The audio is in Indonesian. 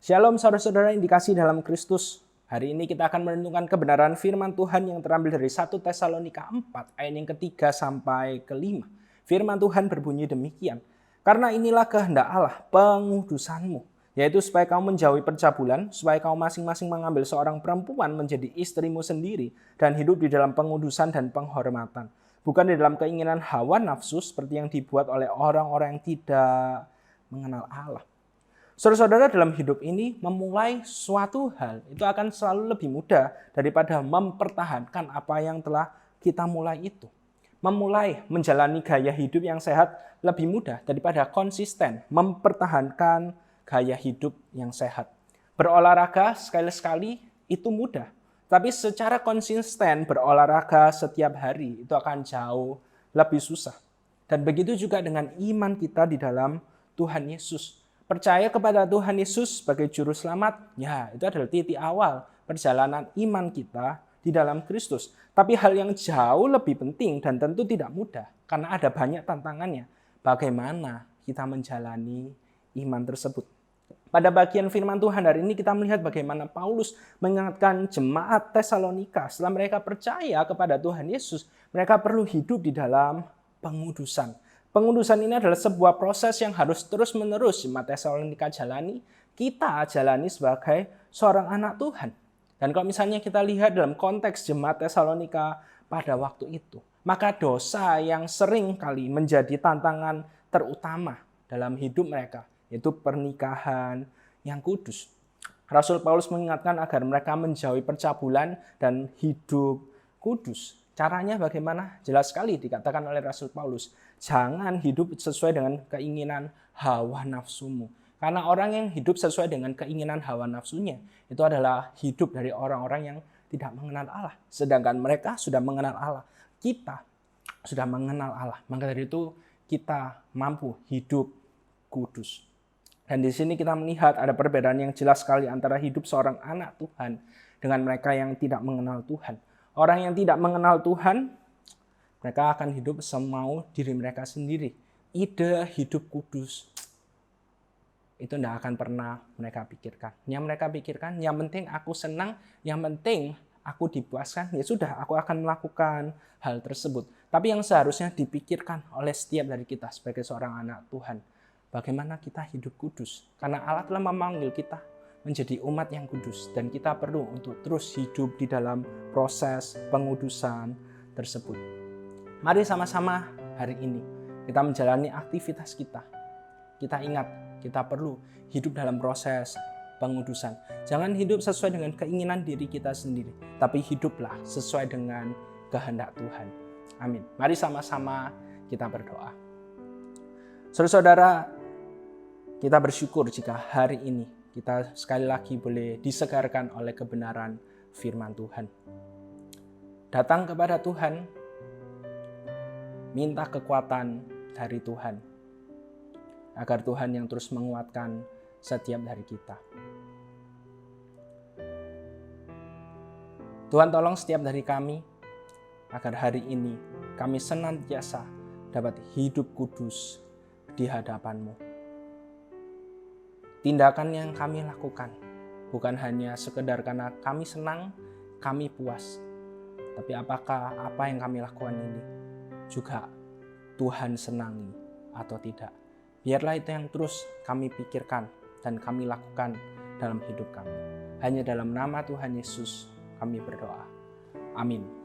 Shalom saudara-saudara yang dikasihi dalam Kristus. Hari ini kita akan merenungkan kebenaran firman Tuhan yang terambil dari 1 Tesalonika 4 ayat yang ketiga sampai kelima. Firman Tuhan berbunyi demikian. Karena inilah kehendak Allah, pengudusanmu, yaitu supaya kamu menjauhi percabulan, supaya kamu masing-masing mengambil seorang perempuan menjadi istrimu sendiri dan hidup di dalam pengudusan dan penghormatan. Bukan di dalam keinginan hawa nafsu seperti yang dibuat oleh orang-orang yang tidak mengenal Allah. Saudara-saudara, dalam hidup ini memulai suatu hal itu akan selalu lebih mudah daripada mempertahankan apa yang telah kita mulai itu. Memulai menjalani gaya hidup yang sehat lebih mudah daripada konsisten mempertahankan gaya hidup yang sehat. Berolahraga sekali-sekali itu mudah, tapi secara konsisten berolahraga setiap hari itu akan jauh lebih susah. Dan begitu juga dengan iman kita di dalam Tuhan Yesus. Percaya kepada Tuhan Yesus sebagai juru selamat, ya itu adalah titik awal perjalanan iman kita di dalam Kristus. Tapi hal yang jauh lebih penting dan tentu tidak mudah, karena ada banyak tantangannya. Bagaimana kita menjalani iman tersebut? Pada bagian firman Tuhan hari ini kita melihat bagaimana Paulus mengingatkan jemaat Tesalonika setelah mereka percaya kepada Tuhan Yesus, mereka perlu hidup di dalam pengudusan. Pengudusan ini adalah sebuah proses yang harus terus-menerus jemaat Tesalonika jalani, kita jalani sebagai seorang anak Tuhan. Dan kalau misalnya kita lihat dalam konteks jemaat Tesalonika pada waktu itu, maka dosa yang sering kali menjadi tantangan terutama dalam hidup mereka, yaitu pernikahan yang kudus. Rasul Paulus mengingatkan agar mereka menjauhi percabulan dan hidup kudus. Caranya bagaimana? Jelas sekali dikatakan oleh Rasul Paulus. Jangan hidup sesuai dengan keinginan hawa nafsumu. Karena orang yang hidup sesuai dengan keinginan hawa nafsunya, itu adalah hidup dari orang-orang yang tidak mengenal Allah. Sedangkan mereka sudah mengenal Allah. Kita sudah mengenal Allah. Maka dari itu kita mampu hidup kudus. Dan di sini kita melihat ada perbedaan yang jelas sekali antara hidup seorang anak Tuhan dengan mereka yang tidak mengenal Tuhan. Orang yang tidak mengenal Tuhan, mereka akan hidup semau diri mereka sendiri. Ide hidup kudus itu tidak akan pernah mereka pikirkan. Yang mereka pikirkan, yang penting aku senang, yang penting aku dipuaskan, ya sudah aku akan melakukan hal tersebut. Tapi yang seharusnya dipikirkan oleh setiap dari kita sebagai seorang anak Tuhan, bagaimana kita hidup kudus. Karena Allah telah memanggil kita menjadi umat yang kudus. Dan kita perlu untuk terus hidup di dalam proses pengudusan tersebut. Mari sama-sama hari ini kita menjalani aktivitas kita. Kita ingat, kita perlu hidup dalam proses pengudusan. Jangan hidup sesuai dengan keinginan diri kita sendiri, tapi hiduplah sesuai dengan kehendak Tuhan. Amin. Mari sama-sama kita berdoa. Saudara-saudara, kita bersyukur jika hari ini kita sekali lagi boleh disegarkan oleh kebenaran firman Tuhan. Datang kepada Tuhan, minta kekuatan dari Tuhan, agar Tuhan yang terus menguatkan setiap dari kita. Tuhan tolong setiap dari kami, agar hari ini kami senantiasa dapat hidup kudus di hadapan-Mu. Tindakan yang kami lakukan bukan hanya sekedar karena kami senang, kami puas. Tapi apakah apa yang kami lakukan ini juga Tuhan senangi atau tidak? Biarlah itu yang terus kami pikirkan dan kami lakukan dalam hidup kami. Hanya dalam nama Tuhan Yesus kami berdoa. Amin.